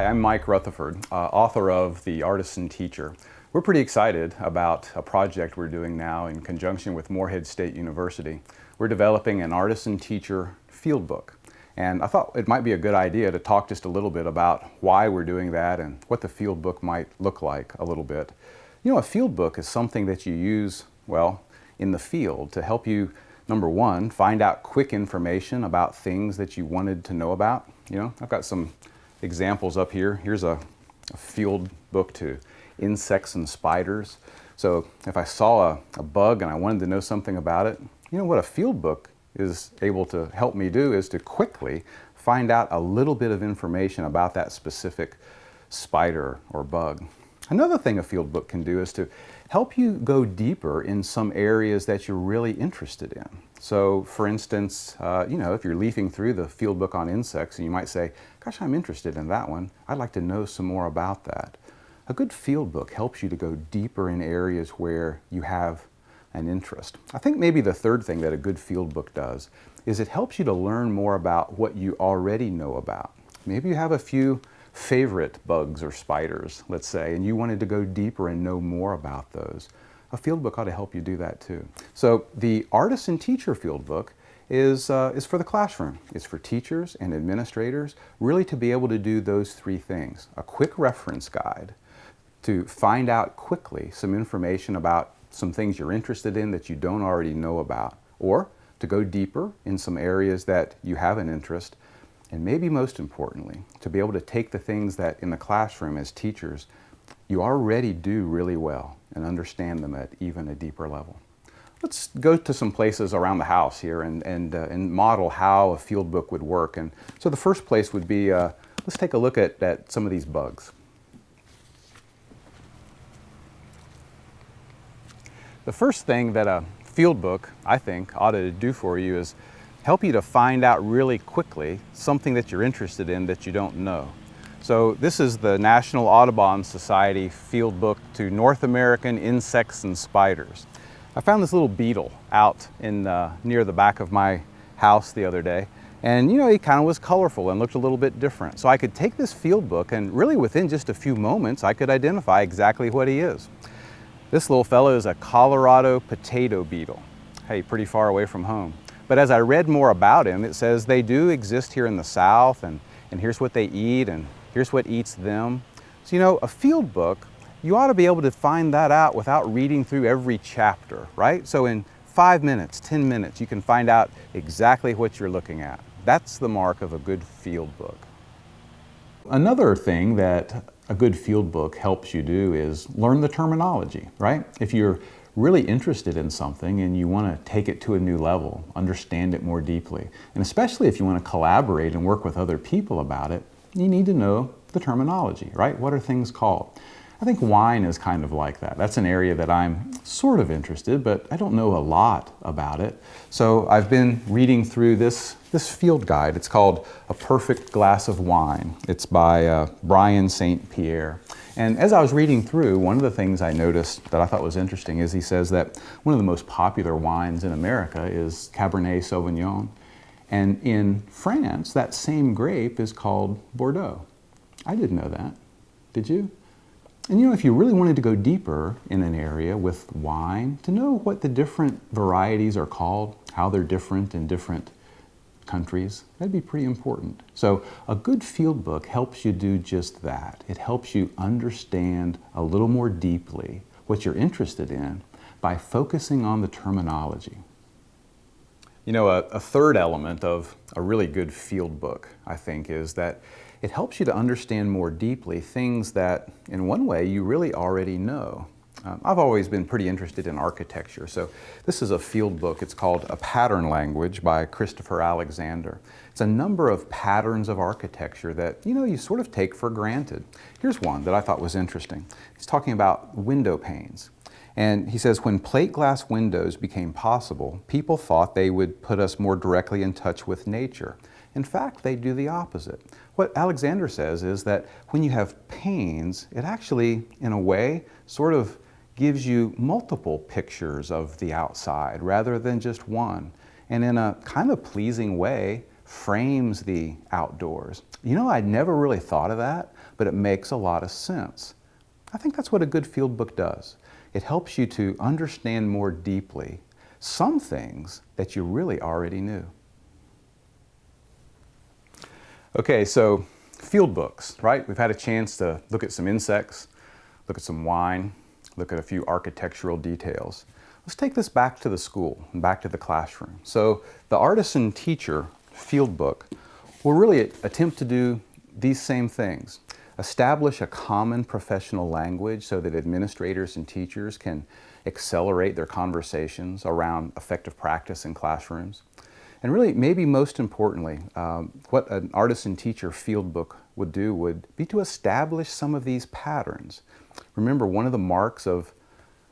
Hi, I'm Mike Rutherford, author of The Artisan Teacher. We're pretty excited about a project we're doing now in conjunction with Morehead State University. We're developing an Artisan Teacher Field book. And I thought it might be a good idea to talk just a little bit about why we're doing that and what the field book might look like a little bit. You know, a field book is something that you use, well, in the field to help you, number one, find out quick information about things that you wanted to know about. You know, I've got some examples up here. Here's a field book to insects and spiders. So if I saw a bug and I wanted to know something about it, you know what a field book is able to help me do is to quickly find out a little bit of information about that specific spider or bug. Another thing a field book can do is to help you go deeper in some areas that you're really interested in. So for instance, you know, if you're leafing through the field book on insects and you might say, gosh, I'm interested in that one. I'd like to know some more about that. A good field book helps you to go deeper in areas where you have an interest. I think maybe the third thing that a good field book does is it helps you to learn more about what you already know about. Maybe you have a few favorite bugs or spiders, let's say, and you wanted to go deeper and know more about those. A field book ought to help you do that too. So the Artisan Teacher Field book is for the classroom. It's for teachers and administrators really to be able to do those three things. A quick reference guide to find out quickly some information about some things you're interested in that you don't already know about, or to go deeper in some areas that you have an interest, and maybe most importantly, to be able to take the things that in the classroom as teachers you already do really well and understand them at even a deeper level. Let's go to some places around the house here and model how a field book would work. And so the first place would be, let's take a look at some of these bugs. The first thing that a field book, I think, ought to do for you is help you to find out really quickly something that you're interested in that you don't know. So this is the National Audubon Society Field Book to North American Insects and Spiders. I found this little beetle out in near the back of my house the other day, and you know, he kind of was colorful and looked a little bit different. So I could take this field book and really within just a few moments I could identify exactly what he is. This little fellow is a Colorado potato beetle. Hey, pretty far away from home. But as I read more about him, it says they do exist here in the South, and here's what they eat, and here's what eats them. So you know, a field book, you ought to be able to find that out without reading through every chapter, right? So in 5 minutes, 10 minutes, you can find out exactly what you're looking at. That's the mark of a good field book. Another thing that a good field book helps you do is learn the terminology, right? If you're really interested in something and you want to take it to a new level, understand it more deeply, and especially if you want to collaborate and work with other people about it, you need to know the terminology, right? What are things called? I think wine is kind of like that. That's an area that I'm sort of interested, but I don't know a lot about it. So I've been reading through this field guide. It's called A Perfect Glass of Wine. It's by Brian St. Pierre. And as I was reading through, one of the things I noticed that I thought was interesting is he says that one of the most popular wines in America is Cabernet Sauvignon. And in France, that same grape is called Bordeaux. I didn't know that. Did you? And you know, if you really wanted to go deeper in an area with wine, to know what the different varieties are called, how they're different in different countries, that'd be pretty important. So a good field book helps you do just that. It helps you understand a little more deeply what you're interested in by focusing on the terminology. You know, a third element of a really good field book, I think, is that it helps you to understand more deeply things that, in one way, you really already know. I've always been pretty interested in architecture, so this is a field book. It's called A Pattern Language by Christopher Alexander. It's a number of patterns of architecture that, you know, you sort of take for granted. Here's one that I thought was interesting. He's talking about window panes. And he says, when plate glass windows became possible, people thought they would put us more directly in touch with nature. In fact, they do the opposite. What Alexander says is that when you have panes, it actually, in a way, sort of gives you multiple pictures of the outside rather than just one. And in a kind of pleasing way, frames the outdoors. You know, I'd never really thought of that, but it makes a lot of sense. I think that's what a good field book does. It helps you to understand more deeply some things that you really already knew. Okay, so field books, right? We've had a chance to look at some insects, look at some wine, look at a few architectural details. Let's take this back to the school and back to the classroom. So the Artisan Teacher Field book will really attempt to do these same things. Establish a common professional language so that administrators and teachers can accelerate their conversations around effective practice in classrooms. And really, maybe most importantly, what an Artisan Teacher Field book would do would be to establish some of these patterns. Remember, one of the marks of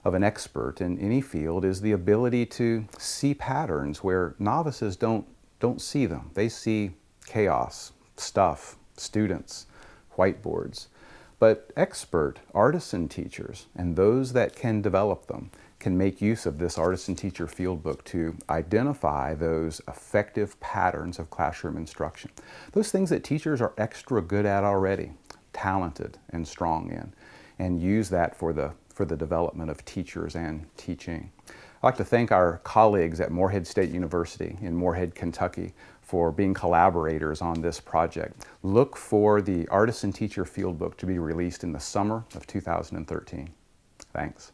an expert in any field is the ability to see patterns where novices don't see them. They see chaos, stuff, students, whiteboards. But expert artisan teachers and those that can develop them can make use of this Artisan Teacher Field book to identify those effective patterns of classroom instruction. Those things that teachers are extra good at already, talented and strong in, and use that for the development of teachers and teaching. I'd like to thank our colleagues at Morehead State University in Morehead, Kentucky for being collaborators on this project. Look for the Artisan Teacher Field book to be released in the summer of 2013. Thanks.